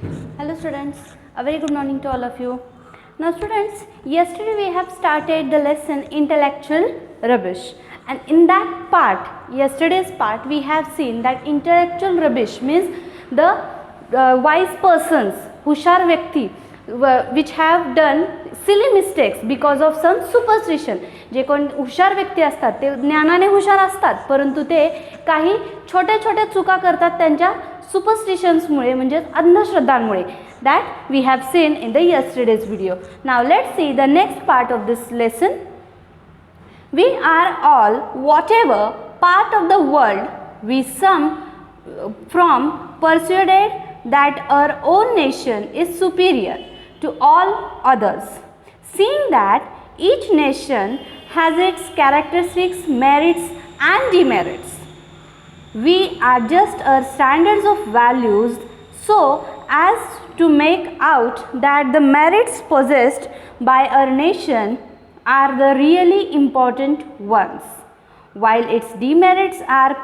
Hello students, a very good morning to all of you. Now students, yesterday we have started the lesson intellectual rubbish, and in that part, yesterday's part, we have seen that intellectual rubbish means the wise persons, hushar vyakti, which have done silly mistakes because of some superstition. जे कोण हुशार व्यक्ती असतात ते ज्ञानाने हुशार असतात, परंतु ते काही छोट्या छोट्या चुका करतात त्यांच्या सुपरस्टिशन्समुळे, म्हणजे अंधश्रद्धांमुळे. That we have seen in the yesterday's video. Now let's see the next part of this lesson. We are all, whatever part of the world, we some from persuaded that our own nation is superior to all others, seeing that each nation has its characteristics, merits and demerits. We adjust our standards of values so as to make out that the merits possessed by our nation are the really important ones, while its demerits are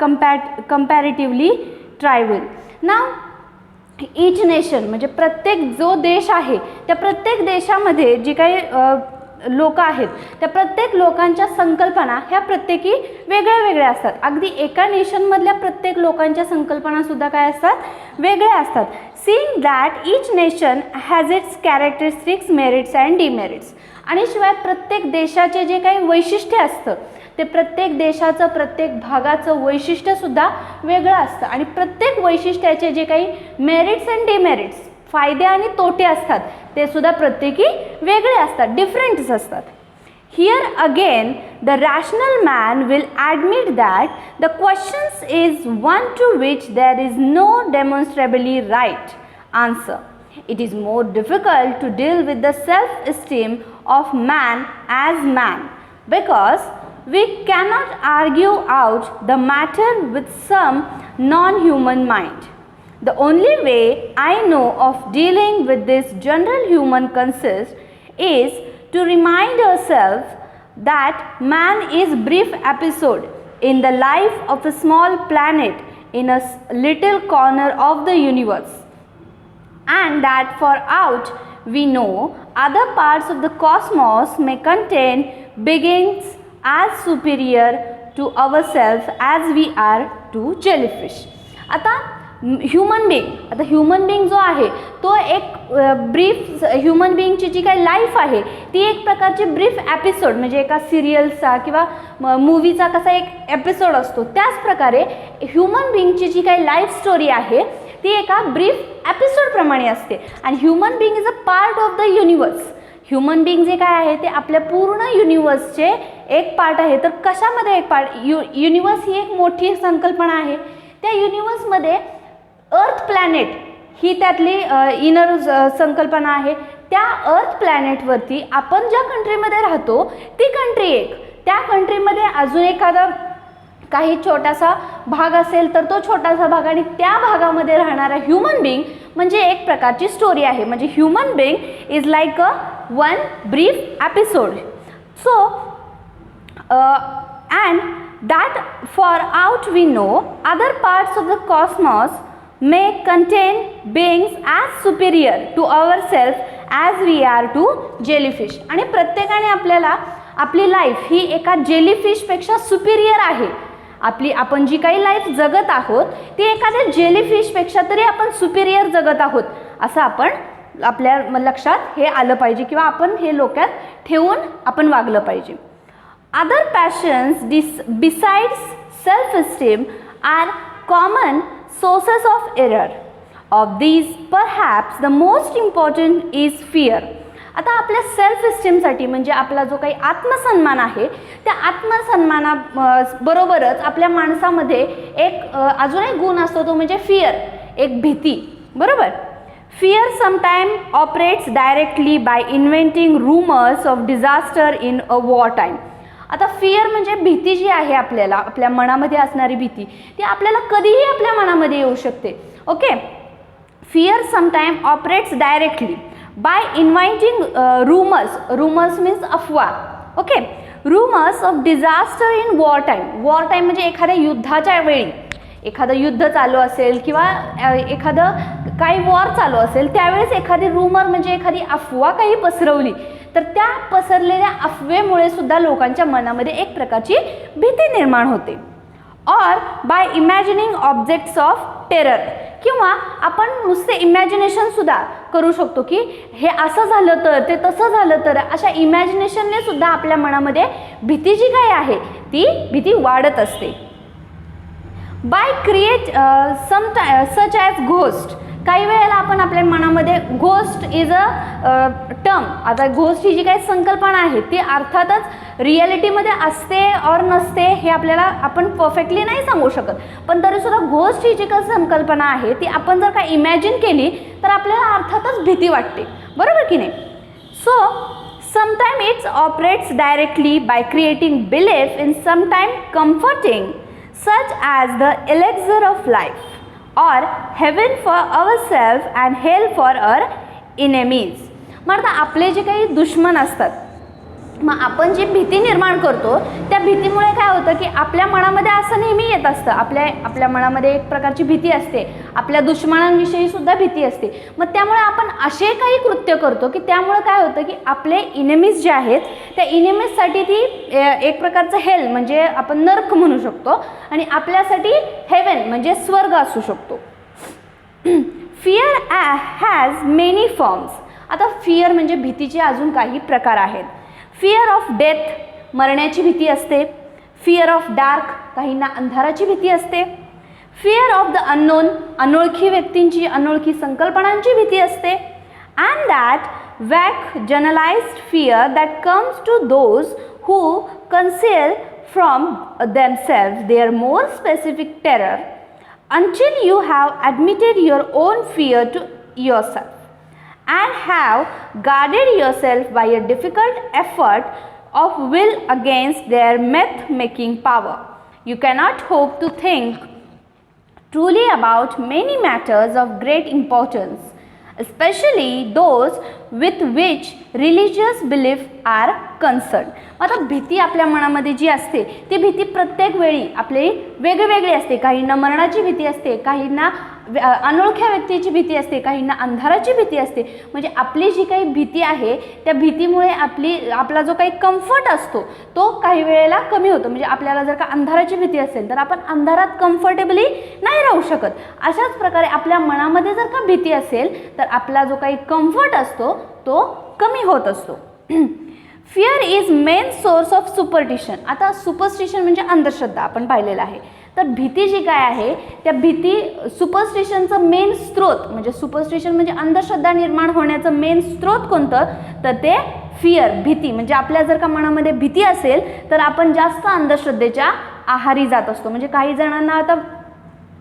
comparatively trivial. Now, each nation म्हणजे प्रत्येक जो देश आहे त्या प्रत्येक देशामध्ये जी काही लोक आहेत त्या प्रत्येक लोकांच्या संकल्पना ह्या प्रत्येकी वेगळ्या वेगळ्या असतात. अगदी एका नेशनमधल्या प्रत्येक लोकांच्या संकल्पनासुद्धा काय असतात, वेगळ्या असतात. Seeing that each nation has its characteristics, merits and demerits. आणि शिवाय प्रत्येक देशाचे जे काही वैशिष्ट्य असतं ते प्रत्येक देशाचं, प्रत्येक भागाचं वैशिष्ट्यसुद्धा वेगळं असतं. आणि प्रत्येक वैशिष्ट्याचे जे काही मेरिट्स अँड डिमेरिट्स, फायदे आणि तोटे असतात ते सुद्धा प्रत्येकी वेगळे असतात, डिफरंट्स असतात. Here again the rational man will admit that the questions is one to which there is no demonstrably right answer. It is more difficult to deal with the self-esteem of man as man, because we cannot argue out the matter with some non-human mind. The only way I know of dealing with this general human consist is to remind ourselves that man is a brief episode in the life of a small planet in a little corner of the universe, and that for aught we know other parts of the cosmos may contain beings as superior to ourselves as we are to jellyfish. आता human being जो आहे तो एक brief, human बिंगची जी काही life आहे ती एक प्रकारची ब्रीफ एपिसोड, म्हणजे एका सिरियलचा किंवा मूवीचा कसा एक एपिसोड असतो त्याच प्रकारे ह्युमन बिंगची जी काही लाईफ स्टोरी आहे ती एका ब्रीफ एपिसोडप्रमाणे असते. आणि human being is a part of the universe. Human being जे काय आहे ते आपल्या पूर्ण युनिवर्सचे एक पार्ट आहे. तर कशामध्ये एक पार्ट, युनिवर्स ही एक मोठी संकल्पना आहे. त्या युनिवर्समध्ये अर्थ प्लॅनेट ही त्यातली इनर संकल्पना आहे. त्या अर्थ प्लॅनेटवरती आपण ज्या कंट्रीमध्ये राहतो ती कंट्री एक, त्या कंट्रीमध्ये अजून एखादा काही छोटासा भाग असेल तर तो छोटासा भाग, आणि त्या भागामध्ये राहणारा ह्युमन बिंग म्हणजे एक प्रकारची स्टोरी आहे. म्हणजे human being is like a one brief episode. So and that for out we know other parts of the cosmos may contain beings as superior to ourselves as we are to jellyfish. आणि प्रत्येकाने आपल्याला आपली life ही एका जेलीफिशपेक्षा Superior आहे. आपण जी काही life जगत आहोत ती एखाद्या जेलीफिशपेक्षा तरी आपण सुपिरियर जगत आहोत असं आपण आपल्या लक्षात हे आलं पाहिजे, किंवा आपण हे डोक्यात ठेवून आपण वागलं पाहिजे. Other passions besides self esteem are common sources of error. Of these perhaps the most important is fear. आता आपल्या सेल्फ इस्टीमसाठी म्हणजे आपला जो काही आत्मसन्मान आहे त्या आत्मसन्माना बरोबरच आपल्या माणसामध्ये एक अजून एक गुण असतो, तो म्हणजे फिअर, एक भीती. बरोबर. Fear sometime operates directly by inventing rumours of disaster in a war time. आता फिअर म्हणजे भीती जी आहे आपल्याला, आपल्या मनामध्ये असणारी भीती, ती आपल्याला कधीही आपल्या मनामध्ये येऊ शकते. Okay. Fear sometime operates directly by inviting rumours means अफवा. Okay. Rumours of disaster in war time म्हणजे एखाद्या युद्धाच्या वेळी, एखादं युद्ध चालू असेल किंवा एखादं काही वॉर चालू असेल त्यावेळेस एखादी रूमर म्हणजे एखादी अफवा काही पसरवली तर त्या पसरलेल्या अफवेमुळे सुद्धा लोकांच्या मनामध्ये एक प्रकारची भीती निर्माण होते. और बाय इमॅजिनिंग ऑब्जेक्ट्स ऑफ टेरर, किंवा आपण नुसते इमॅजिनेशन सुद्धा करू शकतो की हे असं झालं तर, ते तसं झालं तर, अशा इमॅजिनेशनने सुद्धा आपल्या मनामध्ये भीती जी काही आहे ती भीती वाढत असते. By create such as ghost, काही वेळेला आपण आपल्या मनामध्ये घोस्ट इज अ टर्म, आता घोस्ट ही जी काही संकल्पना आहे ती अर्थातच रिॲलिटीमध्ये असते और नसते हे आपल्याला आपण परफेक्टली नाही सांगू शकत, पण तरीसुद्धा घोस्ट ही जी काही संकल्पना आहे ती आपण जर का इमॅजिन केली तर आपल्याला अर्थातच भीती वाटते, बरोबर की नाही. So sometime it's operates directly by creating belief in sometime comforting such as the elixir of life or heaven for ourselves and hell for our enemies. मग आपले जे काही दुश्मन असतात, मग आपण जी भीती निर्माण करतो त्या भीतीमुळे काय होतं की आपल्या मनामध्ये असं नेहमी येत असतं, आपल्या मनामध्ये एक प्रकारची भीती असते, आपल्या दुश्मनांविषयी सुद्धा भीती असते. मग त्यामुळे आपण असे काही कृत्य करतो की त्यामुळे काय होतं की आपले इनेमीज जे आहेत त्या इनेमीजसाठी ती एक प्रकारचं हेल म्हणजे आपण नर्क म्हणू शकतो आणि आपल्यासाठी हेवन म्हणजे स्वर्ग असू शकतो. Fear has many forms. आता फिअर म्हणजे भीतीचे अजून काही प्रकार आहेत. फिअर ऑफ डेथ, मरण्याची भीती असते. फिअर ऑफ डार्क, काहींना अंधाराची भीती असते. फिअर ऑफ द अननोन, अनोळखी व्यक्तींची, अनोळखी संकल्पनांची भीती असते. And that vague generalised fear that comes to those who conceal from themselves their more specific terror until you have admitted your own fear to yourself and have guarded yourself by a difficult effort of will against their myth-making power. You cannot hope to think truly about many matters of great importance, especially those with which religious belief are concerned. आता भीती आपल्या मनामध्ये जी असते ती भीती प्रत्येक वेळी आपली वेगवेगळी असते. काहींना मरणाची भीती असते, काहींना अनोळख्या व्यक्तीची भीती असते, काहींना अंधाराची भीती असते. म्हणजे आपली जी काही भीती आहे त्या भीतीमुळे आपला जो काही कम्फर्ट असतो तो काही वेळेला कमी होतो. म्हणजे आपल्याला जर का अंधाराची भीती असेल तर आपण अंधारात कम्फर्टेबली नाही राहू शकत. अशाच प्रकारे आपल्या मनामध्ये जर का भीती असेल तर आपला जो काही कम्फर्ट असतो तो कमी होत असतो. Fear is main source of superstition. आता सुपरस्टिशन म्हणजे अंधश्रद्धा आपण पाहिलेलं आहे. तर भीती जी काय आहे त्या भीती सुपरस्टिशनचं मेन स्रोत म्हणजे सुपरस्टिशन म्हणजे अंधश्रद्धा निर्माण होण्याचं मेन स्रोत कोणतं तर ते फिअर, भीती. म्हणजे आपल्या जर का मनामध्ये भीती असेल तर आपण जास्त अंधश्रद्धेच्या आहारी जात असतो. म्हणजे काही जणांना आता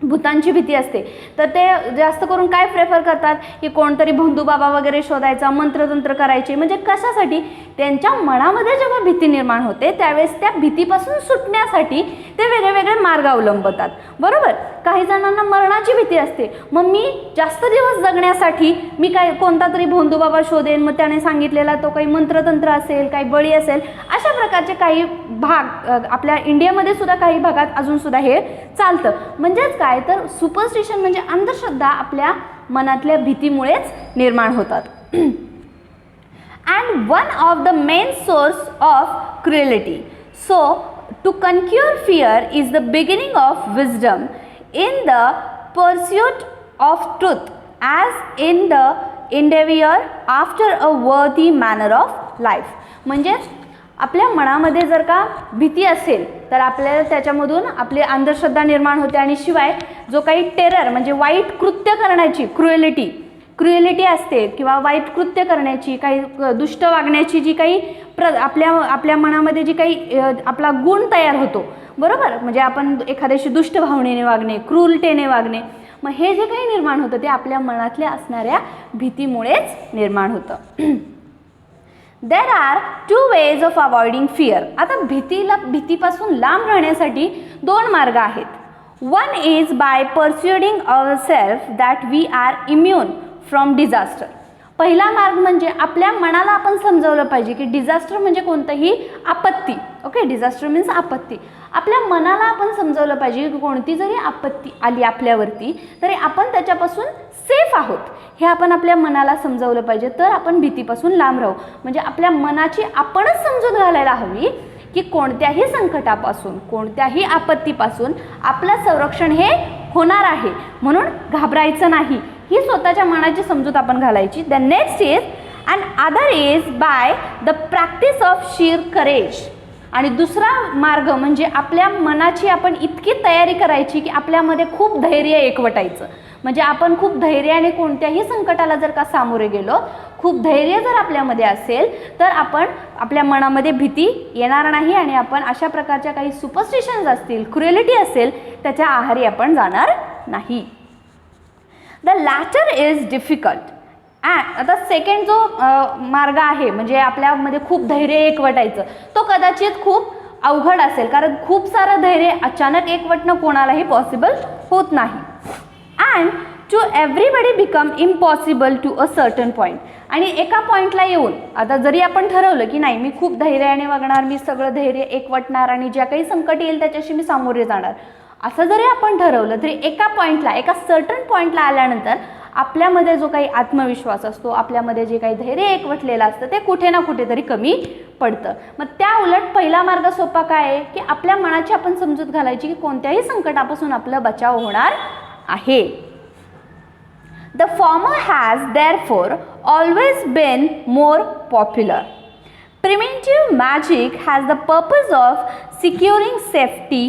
भूतांची भीती असते तर ते जास्त करून काय प्रेफर करतात की कोणतरी भोंदूबाबा वगैरे शोधायचा, मंत्रतंत्र करायचे. म्हणजे कशासाठी त्यांच्या मनामध्ये जेव्हा भीती निर्माण होते त्यावेळेस त्या भीतीपासून सुटण्यासाठी ते वेगवेगळे मार्ग अवलंबतात, बरोबर. काही जणांना मरणाची भीती असते, मग मी जास्त दिवस जगण्यासाठी मी काय कोणता तरी भोंदूबाबा शोधेन, मग त्याने सांगितलेला तो काही मंत्रतंत्र असेल, काही बळी असेल. अशा प्रकारचे काही भाग आपल्या इंडियामध्ये सुद्धा काही भागात अजून सुद्धा हे चालतं. म्हणजेच काय तर सुपरस्टिशन म्हणजे अंधश्रद्धा आपल्या मनातल्या भीतीमुळेच निर्माण होतात. and one of the main source of cruelty. So to conquer fear is the beginning of wisdom in the pursuit of truth as in the endeavor after a worthy manner of life. म्हणजे आपल्या मनामध्ये जर का भीती असेल तर आपल्याला त्याच्यामधून आपली अंधश्रद्धा निर्माण होते आणि शिवाय जो काही टेरर म्हणजे वाईट कृत्य करण्याची क्रुएलिटी असते किंवा वाईट कृत्य करण्याची, काही दुष्ट वागण्याची जी काही आपल्या मनामध्ये जी काही आपला गुण तयार होतो, बरोबर. म्हणजे आपण एखाद्याशी दुष्ट भावनेने वागणे, क्रूरतेने वागणे, मग हे जे काही निर्माण होतं ते आपल्या मनातल्या असणाऱ्या भीतीमुळेच निर्माण होतं. There are two ways of avoiding fear. आता भीतीपासून लांब राहण्यासाठी दोन मार्ग आहेत. One is by persuading our self that we are immune from disaster. पहिला मार्ग म्हणजे आपल्या मनाला आपण समजावलं पाहिजे की डिझास्टर म्हणजे कोणतंही आपत्ती. ओके, डिझास्टर मीन्स आपत्ती. आपल्या मनाला आपण समजवलं पाहिजे की कोणती जरी आपत्ती आली आपल्यावरती तरी आपण त्याच्यापासून सेफ आहोत, हे आपण आपल्या मनाला समजवलं पाहिजे, तर आपण भीतीपासून लांब राहू. म्हणजे आपल्या मनाची आपणच समजूत घालायला हवी की कोणत्याही संकटापासून, कोणत्याही आपत्तीपासून आपलं संरक्षण हे होणार आहे, म्हणून घाबरायचं नाही, ही स्वतःच्या मनाची समजूत आपण घालायची. The next is and other is by the practice of शीर करेज. आणि दुसरा मार्ग म्हणजे आपल्या मनाची आपण इतकी तयारी करायची की आपल्यामध्ये खूप धैर्य एकवटायचं. म्हणजे आपण खूप धैर्याने कोणत्याही संकटाला जर का सामोरे गेलो, खूप धैर्य जर आपल्यामध्ये असेल तर आपण आपल्या मनामध्ये भीती येणार नाही आणि आपण अशा प्रकारच्या काही सुपरस्टिशन्स असतील, क्रुएलिटी असेल, त्याच्या आहारी आपण जाणार नाही. The latter is difficult. आता सेकंड जो मार्ग आहे म्हणजे आपल्यामध्ये खूप धैर्य एकवटायचं, तो कदाचित खूप अवघड असेल, कारण खूप सारं धैर्य अचानक एकवटणं कोणालाही पॉसिबल होत नाही. And to everybody become impossible to a certain point. आणि एका पॉईंटला येऊन आता जरी आपण ठरवलं की नाही मी खूप धैर्याने वागणार, मी सगळं धैर्य एकवटणार आणि ज्या काही संकट येईल त्याच्याशी मी सामोरे जाणार, असं जरी आपण ठरवलं तरी एका पॉईंटला, एका सर्टन पॉईंटला आल्यानंतर आपल्यामध्ये जो काही आत्मविश्वास असतो, आपल्यामध्ये जे काही धैर्य एकवटलेलं असतं ते कुठे ना कुठेतरी कमी पडतं. मग त्या उलट पहिला मार्ग सोपा काय आहे की आपल्या मनाची आपण समजूत घालायची की कोणत्याही संकटापासून आपला बचाव होणार आहे. The former has therefore always been more popular. Preventive magic has the purpose of securing safety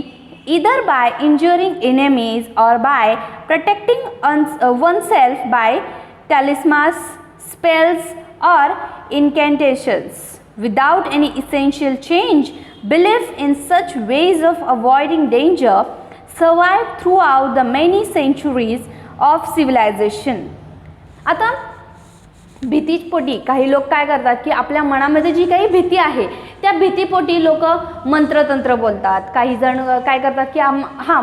either by injuring enemies or by protecting oneself by talismans, spells or incantations. Without any essential change, belief in such ways of avoiding danger survived throughout the many centuries of civilization. आता भीतीपोटी काही लोक काय करतात की आपल्या मनामध्ये जी काही भीती आहे त्या भीतीपोटी लोक मंत्रतंत्र बोलतात. काही जण काय करतात की हां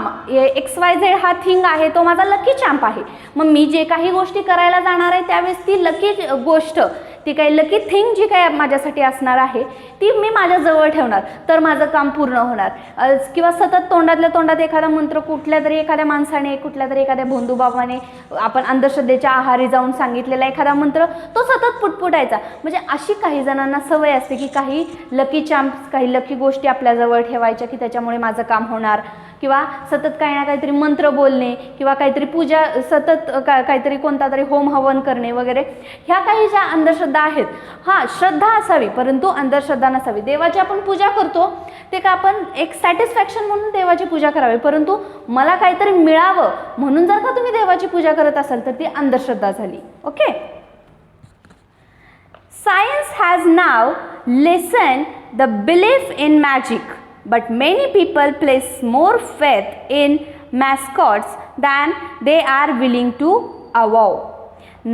XYZ हा थिंग आहे, तो माझा लकी चॅम्प आहे, मग मी जे काही गोष्टी करायला जाणार आहे त्यावेळेस ती लकी गोष्ट, ती काही लकी थिंग जी काय माझ्यासाठी असणार आहे ती मी माझ्याजवळ ठेवणार तर माझं काम पूर्ण होणार. किंवा सतत तोंडातल्या तोंडात एखादा मंत्र कुठल्या तरी एखाद्या माणसाने, कुठल्या तरी एखाद्या भोंदूबाबाने, आपण अंधश्रद्धेच्या आहारी जाऊन सांगितलेला एखादा मंत्र तो सतत पुटपुटायचा. म्हणजे अशी काही जणांना सवय असते की काही लकी चॅम्प्स, काही लकी गोष्टी आपल्याजवळ ठेवायच्या की त्याच्यामुळे माझं काम होणार, किंवा सतत काही ना काहीतरी मंत्र बोलणे किंवा काहीतरी पूजा, सतत काहीतरी कोणता तरी होम हवन करणे वगैरे, ह्या काही ज्या अंधश्रद्धा आहेत, हां श्रद्धा असावी परंतु अंधश्रद्धा नसावी. देवाची आपण पूजा करतो ते का आपण एक सॅटिस्फॅक्शन म्हणून देवाची पूजा करावी, परंतु मला काहीतरी मिळावं म्हणून जर का तुम्ही देवाची पूजा करत असाल तर ती अंधश्रद्धा झाली. Okay. Science has now lessened the belief in magic, but many people place more faith in mascots than they are willing to avow.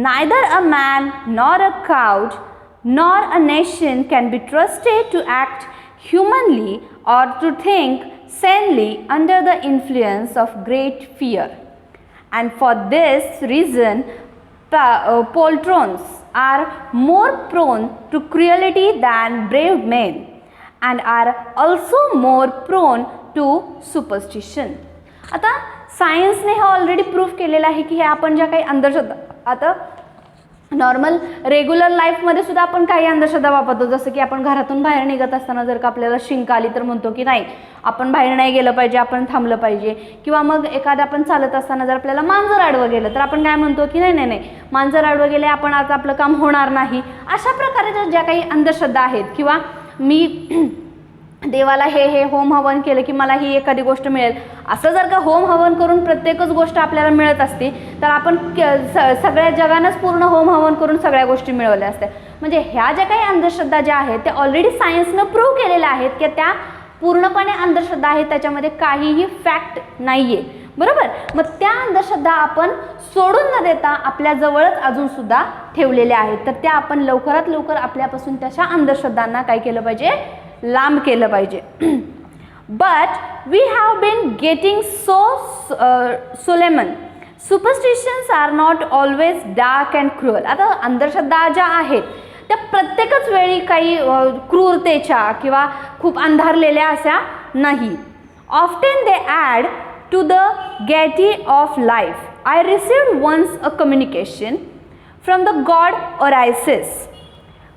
Neither a man nor a crowd nor a nation can be trusted to act humanly or to think sanely under the influence of great fear. And for this reason, poltrons are more prone to cruelty than brave men and are also more prone to superstition. आता सायन्सने हे already proof केलेलं आहे की हे आपण ज्या काही अंधश्रद्धा, आता नॉर्मल रेग्युलर लाईफमध्ये सुद्धा आपण काही अंधश्रद्धा वापरतो, जसं की आपण घरातून बाहेर निघत असताना जर का आपल्याला शिंक आली तर म्हणतो की नाही आपण बाहेर नाही गेलं पाहिजे, आपण थांबलं पाहिजे. किंवा मग एखादं आपण चालत असताना जर आपल्याला मांजर आडवं गेलं तर आपण काय म्हणतो की नाही नाही नाही मांजर आडवं गेले, आपण आज आपलं काम होणार नाही. अशा प्रकारे ज्या काही अंधश्रद्धा आहेत, किंवा मी देवाला हे होम हवन केलं की मला ही एखादी गोष्ट मिळेल, असं जर का होम हवन करून प्रत्येकच गोष्ट आपल्याला मिळत असते तर आपण सगळ्या जगानंच पूर्ण होम हवन करून सगळ्या गोष्टी मिळवल्या असत्या. म्हणजे ह्या ज्या काही अंधश्रद्धा ज्या आहेत त्या ऑलरेडी सायन्सनं प्रूव्ह केलेल्या आहेत की त्या पूर्णपणे अंधश्रद्धा आहेत, त्याच्यामध्ये काहीही फॅक्ट नाही आहे. बरोबर. मग त्या अंधश्रद्धा आपण सोडून न देता आपल्याजवळच अजूनसुद्धा ठेवलेल्या आहेत, तर त्या आपण लवकरात लवकर आपल्यापासून तशा अंधश्रद्धांना काय केलं पाहिजे, लांब केलं पाहिजे. But we have been getting so solemn. Superstitions are not always dark and cruel. आता अंधश्रद्धा ज्या आहेत त्या प्रत्येकच वेळी काही क्रूरतेच्या किंवा खूप अंधारलेल्या अशा नाही. Often they add to the gaiety of life. I received once a communication from the god Orisis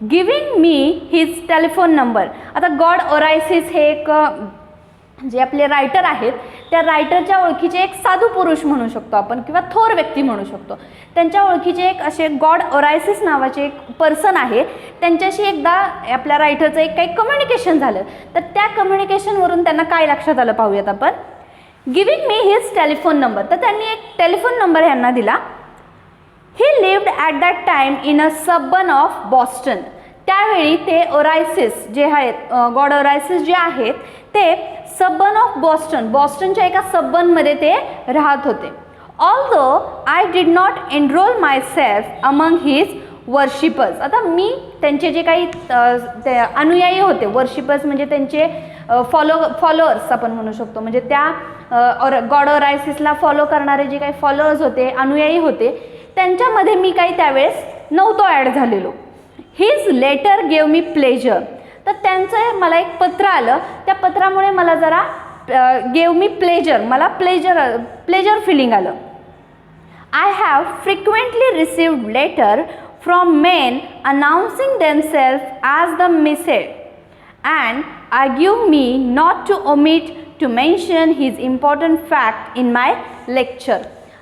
giving me his telephone number. आता गॉड ओरायसिस हे एक जे आपले रायटर आहेत त्या रायटरच्या ओळखीचे एक साधू पुरुष म्हणू शकतो आपण किंवा थोर व्यक्ती म्हणू शकतो. त्यांच्या ओळखीचे एक असे गॉड ओरायसिस नावाचे एक पर्सन आहे. त्यांच्याशी एकदा आपल्या रायटरचं एक काही कम्युनिकेशन झालं. तर त्या कम्युनिकेशनवरून त्यांना काय लक्षात आलं पाहूयात आपण. Giving me his telephone number. तर त्यांनी एक टेलिफोन नंबर यांना दिला. He lived at that time in a suburb of Boston. त्यावेळी ते ओरायसिस जे आहेत गॉड ओरायसिस जे आहेत ते सबन ऑफ बॉस्टन बॉस्टनच्या एका सबनमध्ये ते राहत होते. Although I did not enrol my self among his worshippers. आता मी त्यांचे जे काही ते अनुयायी होते वर्शिपर्स म्हणजे त्यांचे फॉलोअर्स आपण म्हणू शकतो म्हणजे त्या गॉड ओरायसिसला फॉलो करणारे जे काही फॉलोअर्स होते अनुयायी होते त्यांच्यामध्ये मी काही त्यावेळेस नव्हतो ॲड झालेलो. His letter gave me pleasure. तर त्यांचं मला एक पत्र आलं. त्या पत्रामुळे मला जरा गेव मी प्लेजर मला प्लेजर फिलिंग आलं. I have frequently received letter from men announcing themself as the Messiah and argue me not to omit to mention his important fact in my lecture.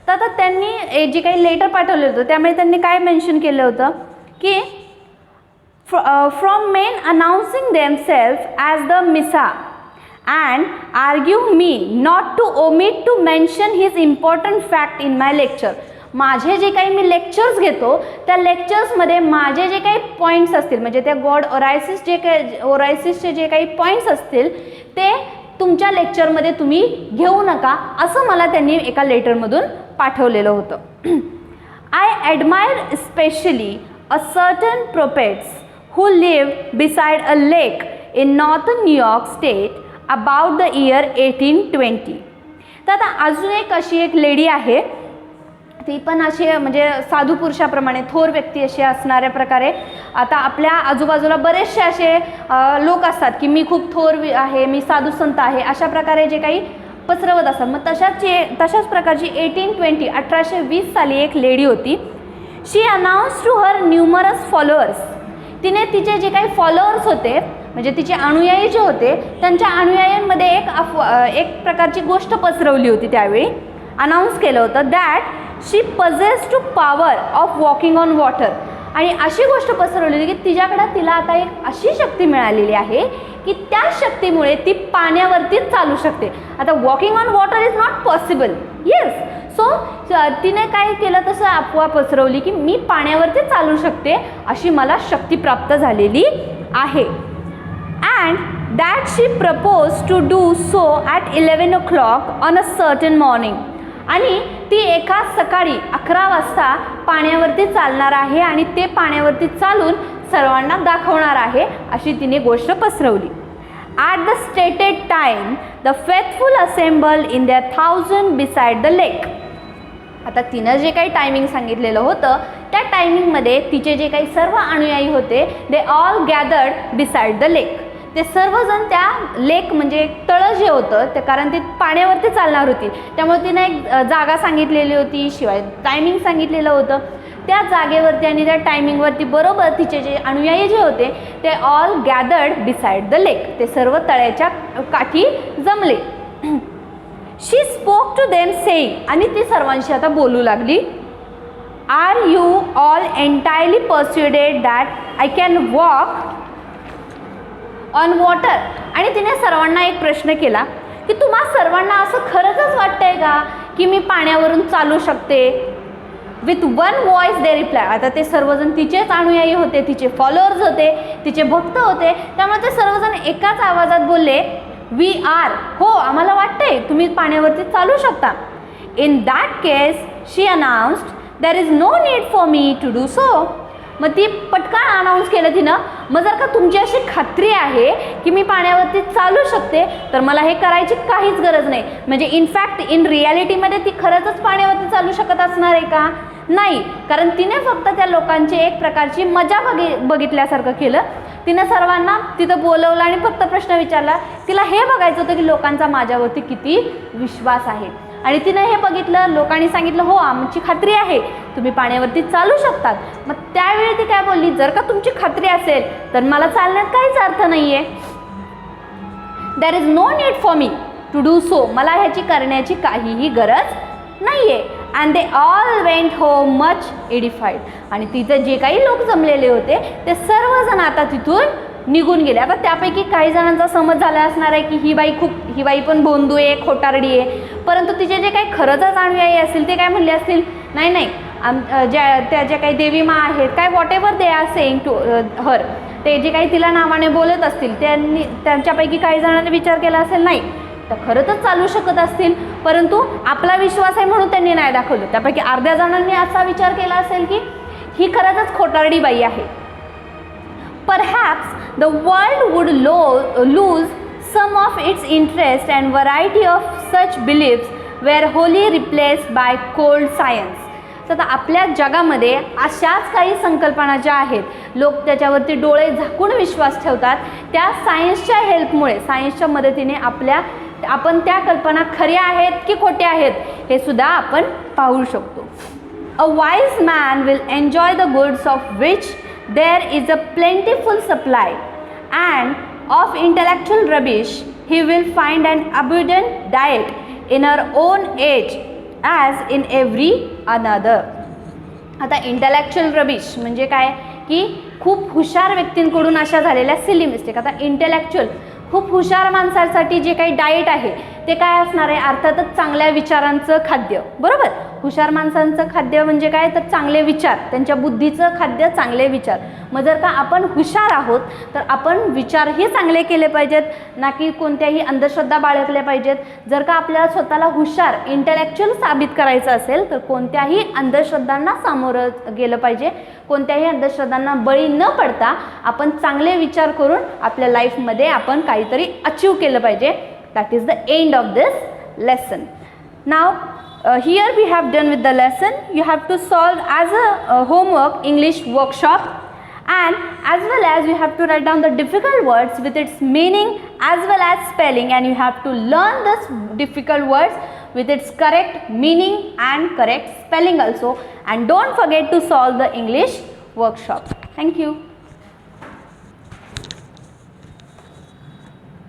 तर आता त्यांनी जे काही letter पाठवलं होतं त्यामुळे त्यांनी काय मेन्शन केलं होतं की from men announcing themselves as the Messiah and argue me not to omit to mention his important fact in my lecture. माझे जे काही मी लेक्चर्स घेतो त्या लेक्चर्समध्ये माझे जे काही पॉईंट्स असतील म्हणजे त्या गॉड ओरायसिसचे जे काही पॉईंट्स असतील ते तुमच्या लेक्चरमध्ये तुम्ही घेऊ नका असं मला त्यांनी एका लेटरमधून पाठवलेलं होतं. I admire specially a certain prophets who lived beside a lake in northern New York state about the year 1820. तर आता अजून एक अशी एक लेडी आहे ती पण अशी म्हणजे साधू पुरुषाप्रमाणे थोर व्यक्ती अशी असणाऱ्या प्रकारे आता आपल्या आजूबाजूला बरेचसे असे लोक असतात की मी खूप थोर आहे मी साधू संत आहे अशा प्रकारे जे काही पसरवत असतात. मग तशाच प्रकारची 1820 साली एक लेडी होती. She announce to her numerous followers. तिने तिचे जे काही फॉलोअर्स होते म्हणजे तिचे अनुयायी जे होते त्यांच्या अनुयायांमध्ये एक प्रकारची गोष्ट पसरवली होती. त्यावेळी अनाऊन्स केलं होतं that she possesses to power of walking on water. आणि अशी गोष्ट पसरवली होती की तिला आता एक अशी शक्ती मिळालेली आहे की त्या शक्तीमुळे ती पाण्यावरतीच चालू शकते. आता walking on water is not possible. Yes. So तिने काय केलं तसं अफवा पसरवली की मी पाण्यावरती चालू शकते अशी मला शक्ती प्राप्त झालेली आहे. And that she propose to do so at 11 o'clock on a certain morning. आणि ती एका सकाळी 11 वाजता पाण्यावरती चालणार आहे आणि ते पाण्यावरती चालून सर्वांना दाखवणार आहे अशी तिने गोष्ट पसरवली. At the stated time the faithful assemble in their 1000 beside the lake. आता तिनं जे काही टायमिंग सांगितलेलं होतं त्या टायमिंगमध्ये तिचे जे काही सर्व अनुयायी होते they all gathered beside the lake. ते सर्वजण त्या लेक म्हणजे तळं जे होतं ते कारण ती पाण्यावरती चालणार होती त्यामुळे तिनं एक जागा सांगितलेली होती शिवाय टायमिंग सांगितलेलं होतं. त्या जागेवरती आणि त्या टायमिंगवरती बरोबर तिचे जे अनुयायी जे होते ते all gathered beside the lake. ते सर्व तळ्याच्या काठी जमले. She spoke to them saying. आणि ती सर्वांशी आता बोलू लागली. Are you all entirely persuaded that I can walk on water. आणि तिने सर्वांना एक प्रश्न केला की तुम्हा सर्वांना असं खरंच वाटतंय का की मी पाण्यावरून चालू शकते. With one voice they reply. आता ते सर्वजण तिचेच अनुयायी होते तिचे फॉलोअर्स होते तिचे भक्त होते त्यामुळे ते सर्वजण एकाच आवाजात बोलले वी आर. हो आम्हाला वाटतंय तुम्ही पाण्यावरती चालू शकता. In that case she announced there is no need for me to do so. मग ती पटकन अनाऊन्स केलं तिनं मग जर का तुमची अशी खात्री आहे की मी पाण्यावरती चालू शकते तर मला हे करायची काहीच गरज नाही. म्हणजे इनफॅक्ट इन रियालिटीमध्ये ती खरंच पाण्यावरती चालू शकत असणार आहे का. नाही, कारण तिने फक्त त्या लोकांची एक प्रकारची मजा बघितल्यासारखं केलं. तिने सर्वांना तिथं बोलवलं आणि फक्त प्रश्न विचारला. तिला हे बघायचं होतं की लोकांचा माझ्यावरती किती विश्वास आहे. आणि तिने हे बघितलं, लोकांनी सांगितलं हो आमची खात्री आहे, तुम्ही पाण्यावरती चालू शकतात. मग त्यावेळी ती काय बोलली, जर का तुमची खात्री असेल तर मला चालण्यात काहीच अर्थ नाही आहे. There is no need for me to do so. मला ह्याची करण्याची काहीही गरज नाही आहे. And they all went home much edified. आणि तिथे जे काही लोक जमलेले होते ते सर्वजण आता तिथून निघून गेले. आता त्यापैकी काही जणांचा समज झाला असणार आहे की ही बाई पण भोंदू आहे, खोटारडी आहे. परंतु तिचे जे काही खरंच जाणवी असतील ते काय म्हणले असतील, नाही त्या ज्या काही देवी मा आहेत, काय whatever they are saying to her, ते जे काही तिला नावाने बोलत असतील त्यांच्यापैकी काही जणांनी विचार केला असेल नाही तर खरंच चालू शकत असतील. परंतु आपला विश्वास आहे म्हणून त्यांनी नाही दाखवलं. त्यापैकी अर्ध्या जणांनी असा विचार केला असेल की ही खरंच खोटारडी बाई आहे. Perhaps the world would lose some of its interest and variety of such beliefs were wholly replaced by cold science. तर आपल्या जगामध्ये अशाच काही संकल्पना ज्या आहेत, लोक त्याच्यावरती डोळे झाकून विश्वास ठेवतात, त्या सायन्सच्या हेल्पमुळे, सायन्सच्या मदतीने आपण त्या कल्पना खऱ्या आहेत की खोट्या आहेत हे सुद्धा आपण पाहू शकतो. A wise man will enjoy the goods of which there is a plentiful supply, and of intellectual rubbish he will find an abundant diet in our own age as in every another. आता intellectual rubbish म्हणजे काय की खूप हुशार व्यक्तींकडून अशा झालेल्या silly mistake. आता इंटेलेक्च्युअल खूप हुशार माणसांसाठी जे काही डाएट आहे ते काय असणार आहे, अर्थातच चांगल्या विचारांचं खाद्य. बरोबर, हुशार माणसांचं खाद्य म्हणजे काय तर चांगले विचार, त्यांच्या बुद्धीचं खाद्य चांगले विचार. मग जर का आपण हुशार आहोत तर आपण विचारही चांगले केले पाहिजेत, ना की कोणत्याही अंधश्रद्धा बाळगल्या पाहिजेत. जर का आपल्याला स्वतःला हुशार इंटेलेक्च्युअल साबित करायचं असेल तर कोणत्याही अंधश्रद्धांना सामोरं गेलं पाहिजे. कोणत्याही अंधश्रद्धांना बळी न पडता आपण चांगले विचार करून आपल्या लाईफमध्ये आपण काहीतरी अचीव केलं पाहिजे. That is the end of this lesson. Now here we have done with the lesson. You have to solve as a homework English workshop, and as well as you have to write down the difficult words with its meaning as well as spelling, and you have to learn this difficult words with its correct meaning and correct spelling also. And don't forget to solve the English workshop. Thank you.